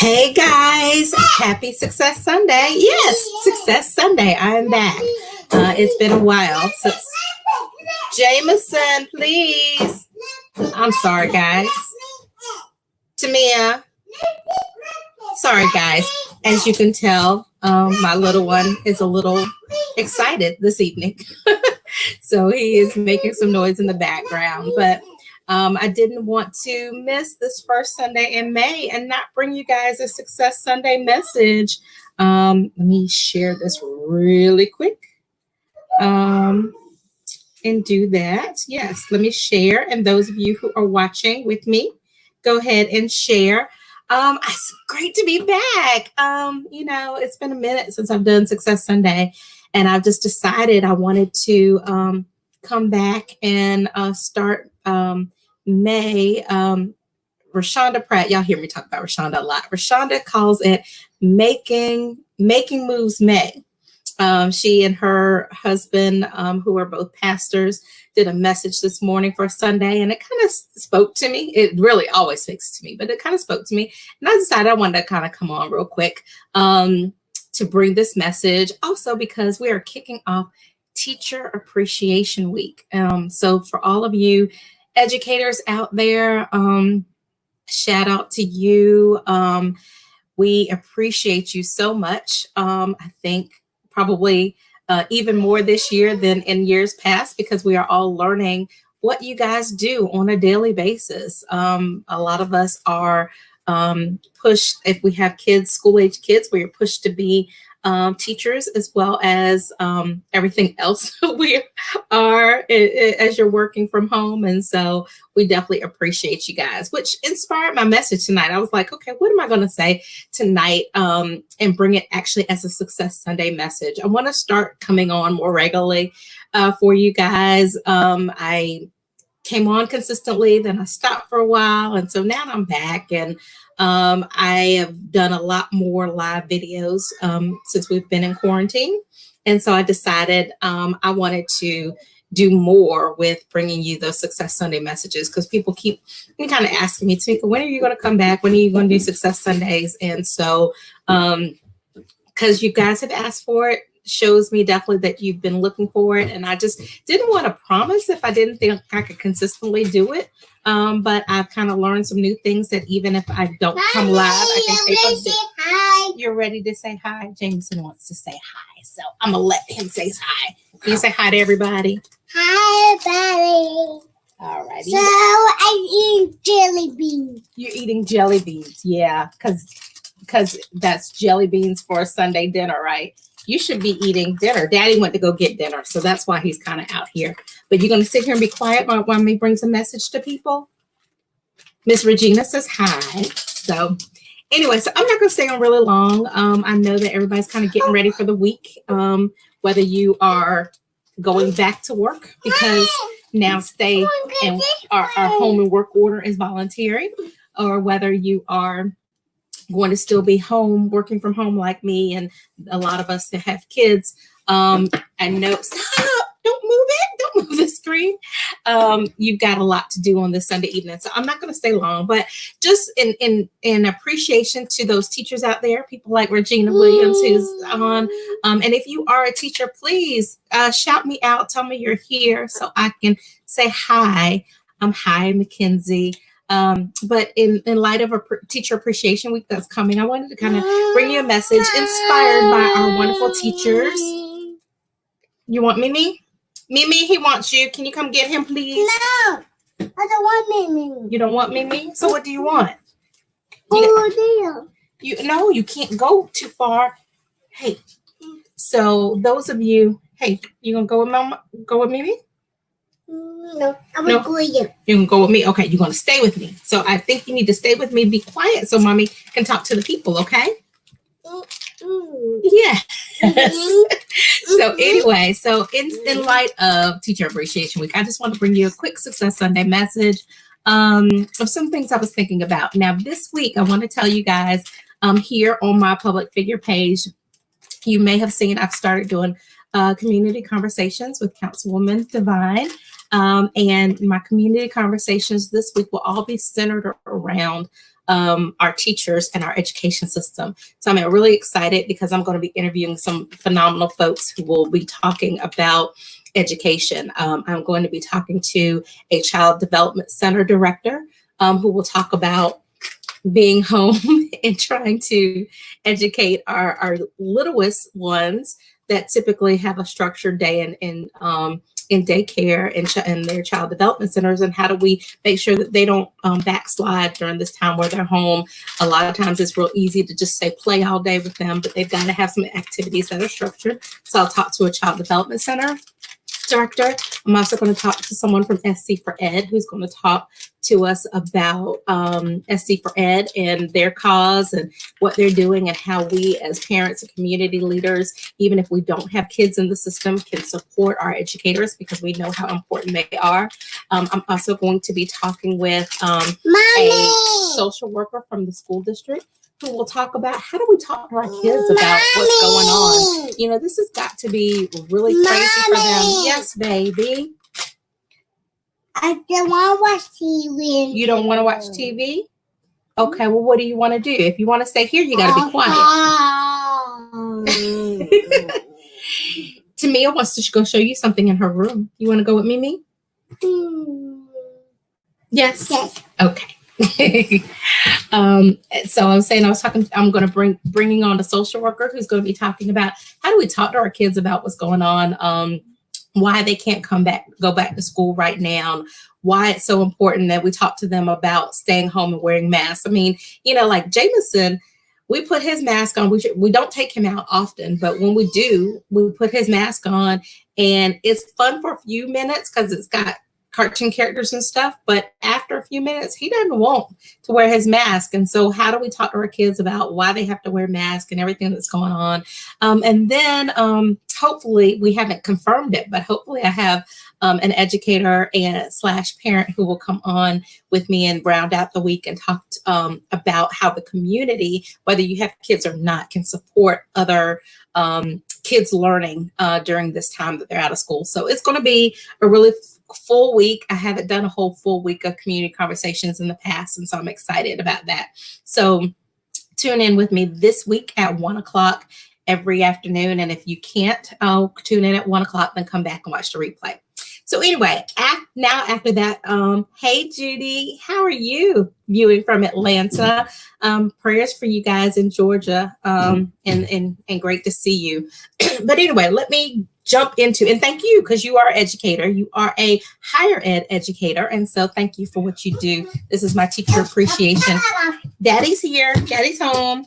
Hey guys, happy Success Sunday. Yes, Success Sunday. I am back. It's been a while since Jameson, please. I'm sorry, guys. Tamia, sorry, guys. As you can tell, my little one is a little excited this evening. So he is making some noise in the background. But I didn't want to miss this first Sunday in May and not bring you guys a Success Sunday message. Let me share this really quick and do that. Yes, let me share. And those of you who are watching with me, go ahead and share. It's great to be back. It's been a minute since I've done Success Sunday, and I've just decided I wanted to come back and start May. Rashonda Pratt, y'all hear me talk about Rashonda a lot. Rashonda calls it Making Moves May. She and her husband, who are both pastors, did a message this morning for Sunday, and it kind of spoke to me. It really always speaks to me, but it kind of spoke to me. And I decided I wanted to kind of come on real quick to bring this message, also because we are kicking off Teacher Appreciation Week. So for all of you educators out there, shout out to you. We appreciate you so much. I think probably even more this year than in years past, because we are all learning what you guys do on a daily basis. A lot of us are pushed, if we have kids, school-age kids, we are pushed to be teachers, as well as everything else we are as you're working from home. And so we definitely appreciate you guys, which inspired my message tonight. I was like, okay, what am I going to say tonight and bring it actually as a Success Sunday message? I want to start coming on more regularly for you guys. I came on consistently, then I stopped for a while, and so now I'm back, and I have done a lot more live videos since we've been in quarantine. And so I decided I wanted to do more with bringing you those Success Sunday messages, because people keep kind of asking me, Tamika, when are you going to come back? When are you going to do Success Sundays? And so because you guys have asked for it, shows me definitely that you've been looking for it. And I just didn't want to promise if I didn't think I could consistently do it. But I've kind of learned some new things that even if I don't come live, I can take a video. Hi. You're ready to say hi? Jameson wants to say hi. So I'm going to let him say hi. Can you say hi to everybody? Hi, everybody. All righty. So I'm eating jelly beans. You're eating jelly beans. Yeah, because that's jelly beans for a Sunday dinner, right? You should be eating dinner. Daddy went to go get dinner, so that's why he's kind of out here. But you're going to sit here and be quiet while me brings a message to people? Miss Regina says hi. So anyway, so I'm not going to stay on really long. I know that everybody's kind of getting ready for the week, whether you are going back to work, because now stay and our home and work order is voluntary, or whether you are going to still be home, working from home like me, and a lot of us that have kids. I know, stop, don't move it, don't move the screen. You've got a lot to do on this Sunday evening, so I'm not going to stay long, but just in appreciation to those teachers out there, people like Regina Williams who's on. And if you are a teacher, please shout me out, tell me you're here so I can say hi. Hi, Mackenzie. But in light of a Teacher Appreciation Week that's coming, I wanted to kind of bring you a message inspired by our wonderful teachers. You want Mimi? Mimi, he wants you. Can you come get him, please? No, I don't want Mimi. You don't want Mimi? So what do you want? Oh, No, you can't go too far. Hey, so those of you, hey, you gonna go with Mama? Go with Mimi? No, I'm going to go with you. You can go with me. Okay, you're going to stay with me. So I think you need to stay with me. Be quiet so Mommy can talk to the people, okay? Yeah. So anyway, so in light of Teacher Appreciation Week, I just want to bring you a quick Success Sunday message of some things I was thinking about. Now, this week, I want to tell you guys here on my public figure page, you may have seen I've started doing community conversations with Councilwoman Devine. And my community conversations this week will all be centered around our teachers and our education system. So I'm really excited because I'm going to be interviewing some phenomenal folks who will be talking about education. I'm going to be talking to a child development center director who will talk about being home and trying to educate our littlest ones that typically have a structured day in daycare and their child development centers, and how do we make sure that they don't backslide during this time where they're home. A lot of times it's real easy to just say play all day with them, but they've got to have some activities that are structured. So I'll talk to a child development center director. I'm also going to talk to someone from SC for Ed who's going to talk to us about SC for Ed and their cause and what they're doing, and how we as parents and community leaders, even if we don't have kids in the system, can support our educators because we know how important they are. I'm also going to be talking with a social worker from the school district who will talk about how do we talk to our kids about what's going on. You know, this has got to be really crazy for them. Yes, baby. I don't want to watch TV. You don't want to watch TV? Okay, well, what do you want to do? If you want to stay here, you got to be quiet. Tamia wants to go show you something in her room. You want to go with Mimi? Yes? Yes. Okay. So I'm going to bringing on a social worker who's going to be talking about how do we talk to our kids about what's going on, why they can't go back to school right now, why it's so important that we talk to them about staying home and wearing masks. I mean, you know, like Jameson, we put his mask on. We don't take him out often, but when we do, we put his mask on, and it's fun for a few minutes because it's got cartoon characters and stuff, but after a few minutes, he doesn't want to wear his mask. And so how do we talk to our kids about why they have to wear masks and everything that's going on? And then hopefully, we haven't confirmed it, but hopefully I have an educator and / parent who will come on with me and round out the week and talk about how the community, whether you have kids or not, can support other kids learning during this time that they're out of school. So it's going to be a really full week. I haven't done a whole full week of community conversations in the past, and so I'm excited about that. So tune in with me this week at 1:00 every afternoon. And if you can't tune in at 1:00, then come back and watch the replay. So anyway, after that, hey, Judy, how are you viewing from Atlanta? Prayers for you guys in Georgia, and great to see you. But anyway, let me jump into, and thank you because you are an educator. You are a higher ed educator. And so thank you for what you do. This is my teacher appreciation. Daddy's here. Daddy's home.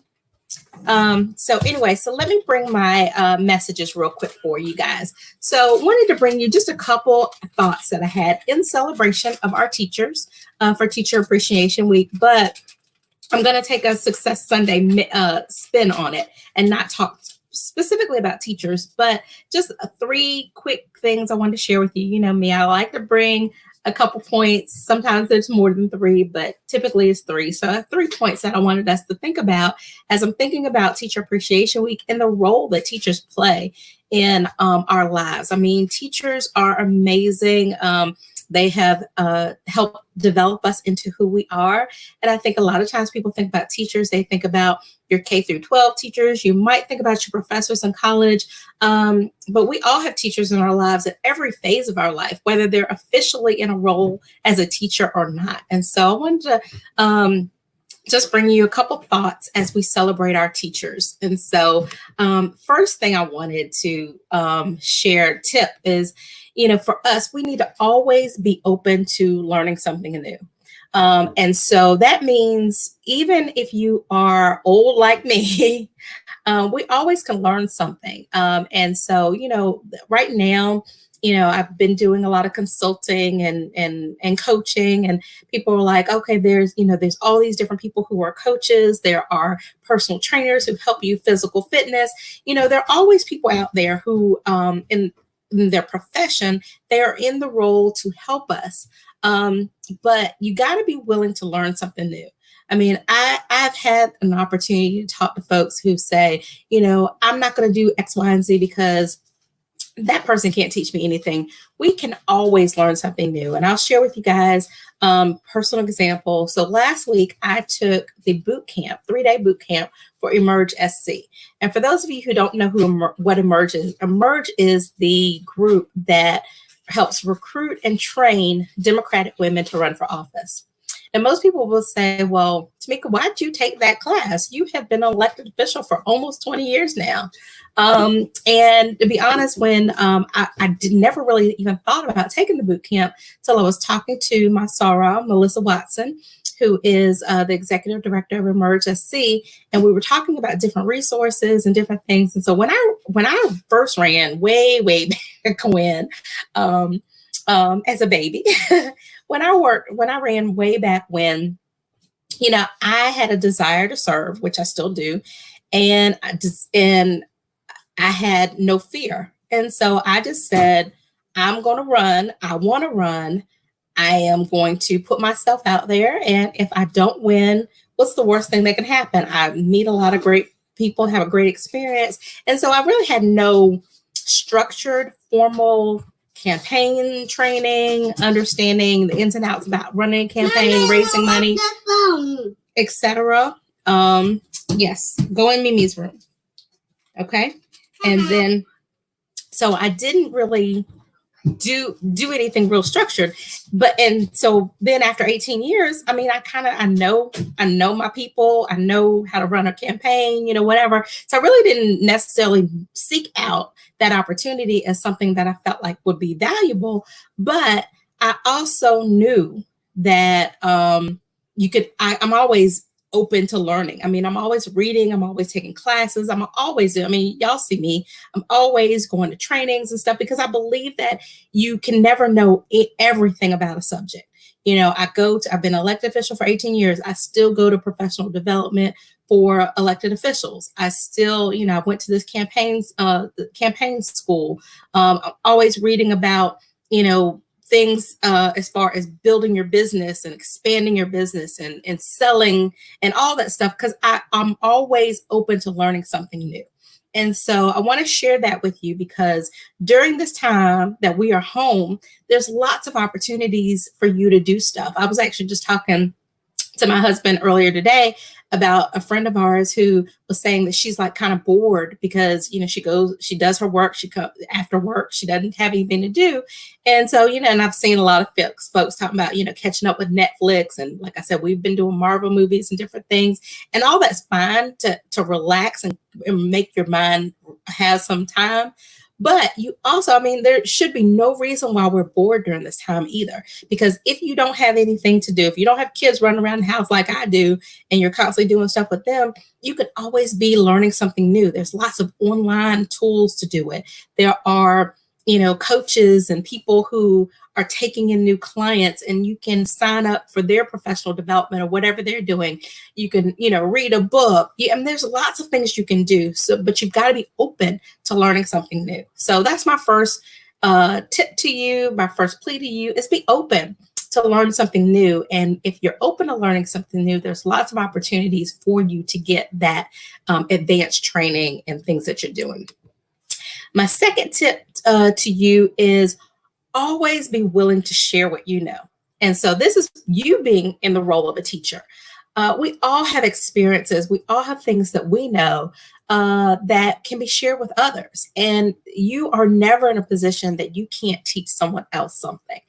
So anyway, so let me bring my messages real quick for you guys. So wanted to bring you just a couple thoughts that I had in celebration of our teachers for Teacher Appreciation Week, but I'm going to take a Success Sunday spin on it and not talk specifically about teachers, but just 3 quick things I wanted to share with you. You know me, I like to bring a couple points. Sometimes there's more than 3, but typically it's 3. So I have 3 points that I wanted us to think about as I'm thinking about Teacher Appreciation Week and the role that teachers play in our lives. I mean, teachers are amazing. They have helped develop us into who we are. And I think a lot of times people think about teachers, they think about your K through 12 teachers. You might think about your professors in college, but we all have teachers in our lives at every phase of our life, whether they're officially in a role as a teacher or not. And so I wanted to just bring you a couple thoughts as we celebrate our teachers. And so first thing I wanted to share tip is, you know, for us, we need to always be open to learning something new. And so that means even if you are old like me, we always can learn something. And so, you know, right now, you know, I've been doing a lot of consulting and coaching, and people are like, okay, there's all these different people who are coaches. There are personal trainers who help you physical fitness. You know, there are always people out there who in their profession, they are in the role to help us. But you got to be willing to learn something new. I mean, I've had an opportunity to talk to folks who say, you know, I'm not going to do X, Y, and Z because that person can't teach me anything. We can always learn something new. And I'll share with you guys personal example. So last week I took the boot camp, 3-day boot camp for Emerge SC. And for those of you who don't know what Emerge is the group that helps recruit and train Democratic women to run for office. And most people will say, well, Tamika, why'd you take that class? You have been an elected official for almost 20 years now. And to be honest, when I never really even thought about taking the boot camp till I was talking to my Soror, Melissa Watson, who is the executive director of Emerge SC, and we were talking about different resources and different things. And so when I first ran way back when, as a baby, when I ran way back when, you know, I had a desire to serve, which I still do, and I had no fear. And so I just said, I'm going to run. I want to run. I am going to put myself out there. And if I don't win, what's the worst thing that can happen? I meet a lot of great people, have a great experience. And so I really had no structured, formal campaign training, understanding the ins and outs about running a campaign, raising money, etc. Yes, go in Mimi's room. Okay. And then, so I didn't really do anything real structured, and so then after 18 years, I mean, I know my people, I know how to run a campaign, you know, whatever. So I really didn't necessarily seek out that opportunity as something that I felt like would be valuable. But I also knew that I'm always open to learning. I mean, I'm always reading, I'm always taking classes, y'all see me, I'm always going to trainings and stuff, because I believe that you can never know everything about a subject. You know, I've been elected official for 18 years. I still go to professional development for elected officials. I still, you know, I went to this campaign school. I'm always reading about, you know, things as far as building your business and expanding your business and selling and all that stuff, because I'm always open to learning something new. And so I want to share that with you, because during this time that we are home, there's lots of opportunities for you to do stuff. I was actually just talking to my husband earlier today about a friend of ours who was saying that she's like kind of bored because, you know, she does her work, she comes after work, she doesn't have anything to do. And so, you know, and I've seen a lot of folks talking about, you know, catching up with Netflix. And like I said, we've been doing Marvel movies and different things, and all that's fine to relax and make your mind have some time. But you also, I mean, there should be no reason why we're bored during this time either. Because if you don't have anything to do, if you don't have kids running around the house like I do, and you're constantly doing stuff with them, you could always be learning something new. There's lots of online tools to do it. There are, you know, coaches and people who are taking in new clients, and you can sign up for their professional development or whatever they're doing. You can, you know, read a book. I mean, there's lots of things you can do. So, but you've got to be open to learning something new. So that's my first tip to you. My first plea to you is be open to learn something new. And if you're open to learning something new, there's lots of opportunities for you to get that advanced training and things that you're doing. My second tip to you is always be willing to share what you know. And so this is you being in the role of a teacher. We all have experiences. We all have things that we know that can be shared with others. And you are never in a position that you can't teach someone else something.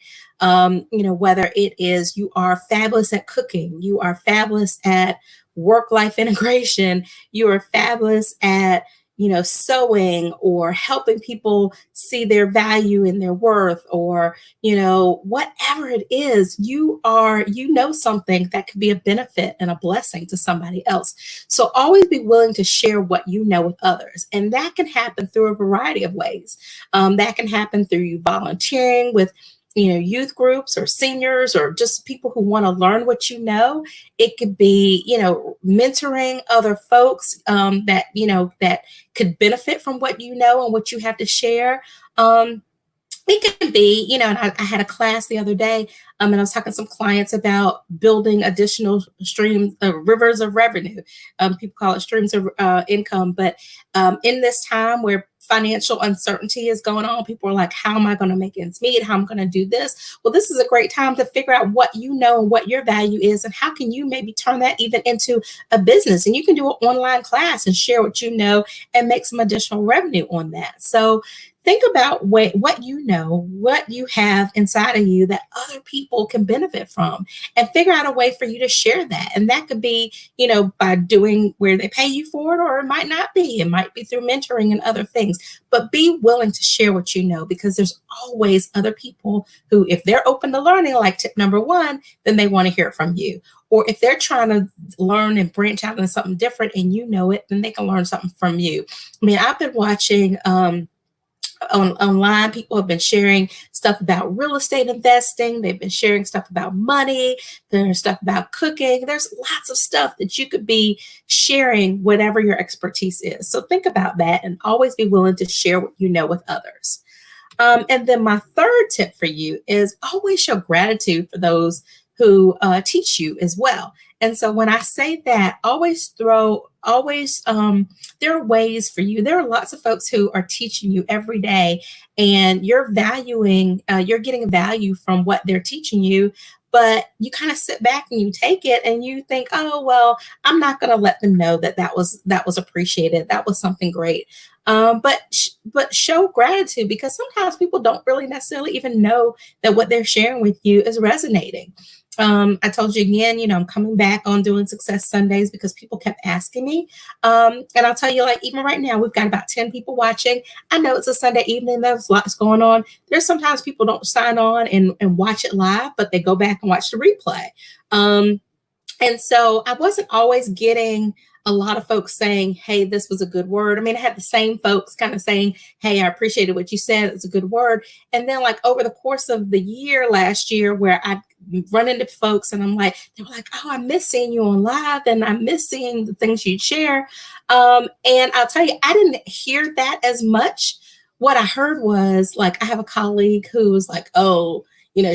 You know, whether it is you are fabulous at cooking, you are fabulous at work-life integration, you are fabulous at, you know, sewing or helping people see their value and their worth, or, you know, whatever it is, you know something that could be a benefit and a blessing to somebody else. So always be willing to share what you know with others. And that can happen through a variety of ways. That can happen through you volunteering with, you know, youth groups or seniors or just people who want to learn what you know. It could be, you know, mentoring other folks that, you know, that could benefit from what you know and what you have to share. It could be, you know, and I had a class the other day, and I was talking to some clients about building additional streams, rivers of revenue. People call it streams of income. But in this time where financial uncertainty is going on. People are like, how am I going to make ends meet? How am I going to do this? Well, this is a great time to figure out what you know and what your value is, and how can you maybe turn that even into a business. And you can do an online class and share what you know and make some additional revenue on that. So think about what you know, what you have inside of you that other people can benefit from, and figure out a way for you to share that. And that could be, by doing where they pay you for it, or it might not be. It might be through mentoring and other things. But be willing to share what you know, because there's always other people who, if they're open to learning, like tip number one, then they want to hear it from you. Or if they're trying to learn and branch out into something different and you know it, then they can learn something from you. I mean, I've been watching online, people have been sharing stuff about real estate investing. They've been sharing stuff about money. There's stuff about cooking. There's lots of stuff that you could be sharing, whatever your expertise is. So think about that and always be willing to share what you know with others. And then my third tip for you is always show gratitude for those who teach you as well. And so when I say that, there are ways for you. There are lots of folks who are teaching you every day, and you're getting value from what they're teaching you. But you kind of sit back and you take it and you think, oh, well, I'm not going to let them know that was appreciated. That was something great. But show gratitude, because sometimes people don't really necessarily even know that what they're sharing with you is resonating. I told you again, I'm coming back on doing Success Sundays because people kept asking me. And I'll tell you, like, even right now, we've got about 10 people watching. I know it's a Sunday evening. There's lots going on. There's sometimes people don't sign on and watch it live, but they go back and watch the replay. And so I wasn't always getting a lot of folks saying, hey, this was a good word. I mean, I had the same folks kind of saying, hey, I appreciated what you said. It's a good word. And then, like, over the course of the year, last year, where I run into folks and they were like, oh, I miss seeing you on live, and I miss seeing the things you'd share. And I'll tell you, I didn't hear that as much. What I heard was, like, I have a colleague who was like, oh,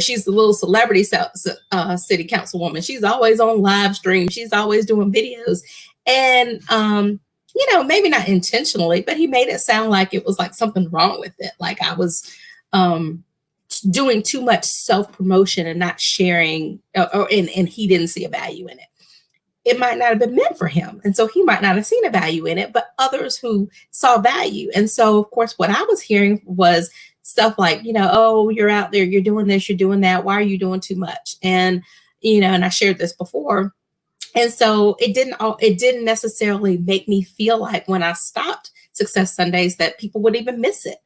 she's the little celebrity city councilwoman. She's always on live stream. She's always doing videos. And, maybe not intentionally, but he made it sound like it was like something wrong with it. Like I was doing too much self-promotion and not sharing, and he didn't see a value in it. It might not have been meant for him. And so he might not have seen a value in it, but others who saw value. And so, of course, what I was hearing was stuff like, oh, you're out there, you're doing this, you're doing that. Why are you doing too much? And, and I shared this before. And so it didn't necessarily make me feel like when I stopped Success Sundays that people would even miss it.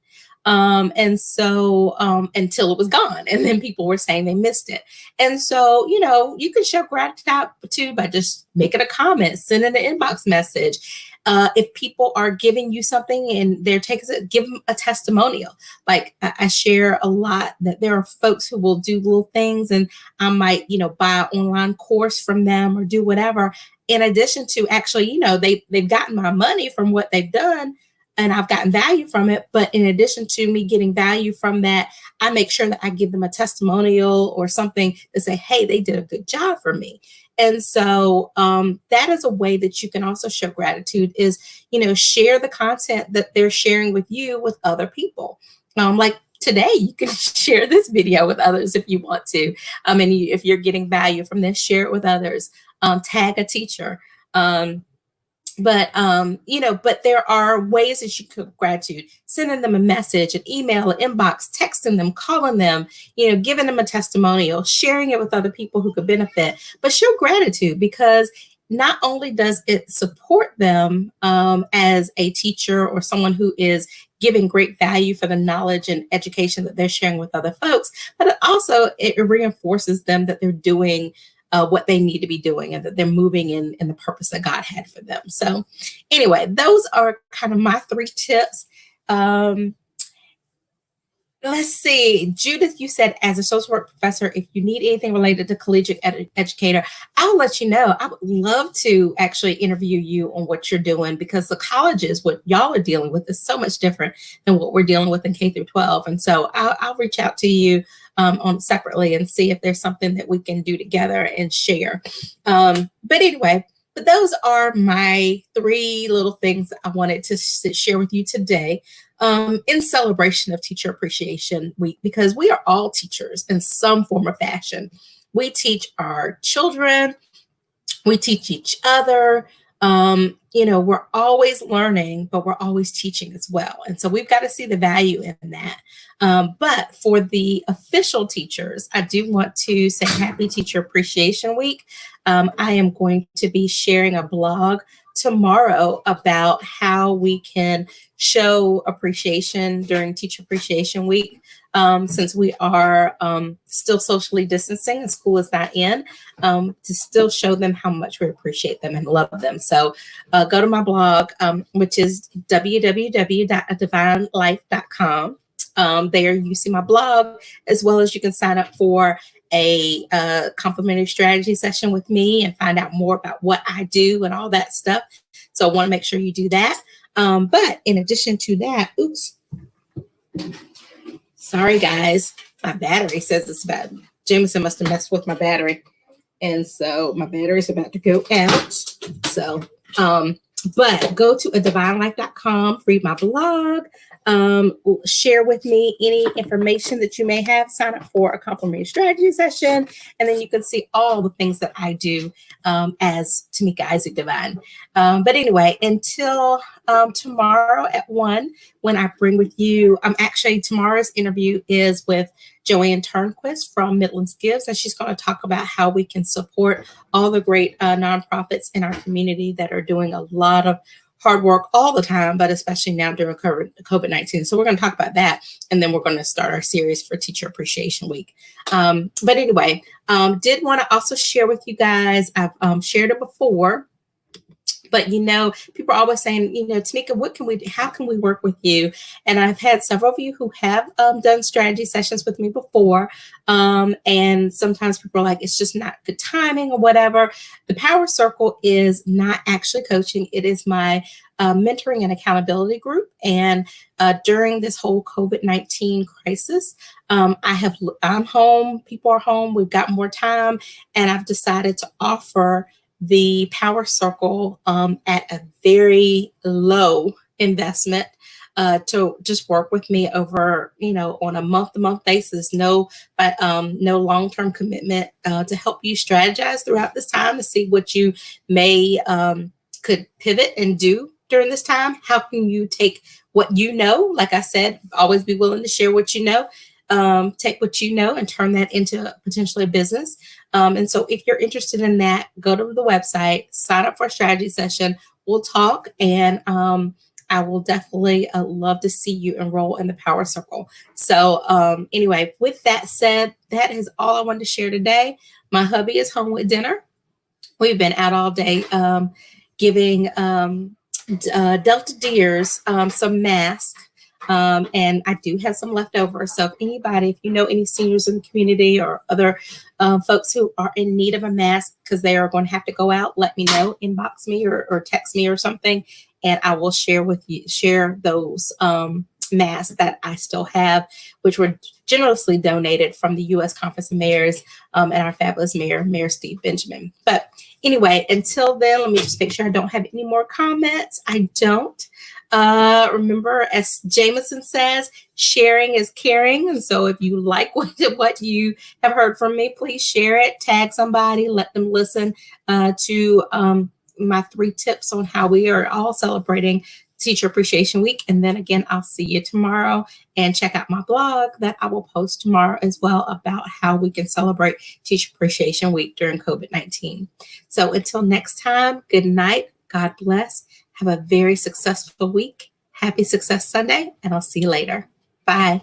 And so until it was gone, and then people were saying they missed it. And so, you can show gratitude by just making a comment, sending an inbox message. If people are giving you something and they're taking it, give them a testimonial. Like I share a lot that there are folks who will do little things, and I might, buy an online course from them or do whatever. In addition to actually, they've gotten my money from what they've done, and I've gotten value from it. But in addition to me getting value from that, I make sure that I give them a testimonial or something to say, hey, they did a good job for me. And so that is a way that you can also show gratitude is, share the content that they're sharing with you with other people. Like today, you can share this video with others if you want to. And if you're getting value from this, share it with others. Tag a teacher. But there are ways that you could gratitude, sending them a message, an email, an inbox, texting them, calling them, giving them a testimonial, sharing it with other people who could benefit. But show gratitude, because not only does it support them as a teacher or someone who is giving great value for the knowledge and education that they're sharing with other folks, but it reinforces them that they're doing what they need to be doing, and that they're moving in the purpose that God had for them. So anyway, those are kind of my 3 tips. Let's see. Judith, you said, as a social work professor, if you need anything related to collegiate educator, I'll let you know. I would love to actually interview you on what you're doing, because the colleges, what y'all are dealing with, is so much different than what we're dealing with in K through 12. And so I'll reach out to you on separately and see if there's something that we can do together and share. But anyway, those are my 3 little things I wanted to share with you today. in celebration of Teacher Appreciation Week, because we are all teachers in some form or fashion. We teach our children, we teach each other. We're always learning, but we're always teaching as well. And so we've got to see the value in that. But for the official teachers, I do want to say Happy Teacher Appreciation Week. I am going to be sharing a blog tomorrow about how we can show appreciation during Teacher Appreciation Week. Since we are still socially distancing and school is not in, to still show them how much we appreciate them and love them. So go to my blog, which is www.adivinelife.com. There you see my blog, as well as you can sign up for a complimentary strategy session with me and find out more about what I do and all that stuff. So I want to make sure you do that. But in addition to that, sorry, guys, my battery says it's bad. Jameson must have messed with my battery. And so my battery is about to go out. So, but go to adivinelife.com, read my blog, share with me any information that you may have, sign up for a complimentary strategy session, and then you can see all the things that I do as Tamika Isaac Divine. But anyway, until tomorrow at 1, when I bring with you, actually tomorrow's interview is with Joanne Turnquist from Midlands Gives, and she's going to talk about how we can support all the great nonprofits in our community that are doing a lot of hard work all the time, but especially now during COVID-19. So we're going to talk about that, and then we're going to start our series for Teacher Appreciation Week. But anyway, did want to also share with you guys, I've shared it before, but people are always saying, Tamika, how can we work with you? And I've had several of you who have done strategy sessions with me before. And sometimes people are like, it's just not good timing or whatever. The Power Circle is not actually coaching. It is my mentoring and accountability group. And during this whole COVID-19 crisis, I'm home, people are home, we've got more time, and I've decided to offer the Power Circle at a very low investment to just work with me over, on a month-to-month basis, no long-term commitment to help you strategize throughout this time to see what you may could pivot and do during this time. How can you take what you know? Like I said, always be willing to share what you know. Take what you know and turn that into potentially a business. And so if you're interested in that, go to the website, sign up for a strategy session. We'll talk, and I will definitely love to see you enroll in the Power Circle. So anyway, with that said, that is all I wanted to share today. My hubby is home with dinner. We've been out all day giving Delta Deers some masks. And I do have some leftover. So if you know any seniors in the community or other folks who are in need of a mask because they are going to have to go out, let me know, inbox me or text me or something, and I will share those masks that I still have, which were generously donated from the U.S. Conference of Mayors and our fabulous Mayor Steve Benjamin. But anyway, until then, let me just make sure I don't have any more comments. I don't. Remember, as Jameson says, sharing is caring. And so if you like what you have heard from me, please share it, tag somebody, let them listen to my 3 tips on how we are all celebrating Teacher Appreciation Week. And then again, I'll see you tomorrow, and check out my blog that I will post tomorrow as well about how we can celebrate Teacher Appreciation Week during COVID-19. So until next time, good night. God bless. Have a very successful week. Happy Success Sunday, and I'll see you later. Bye.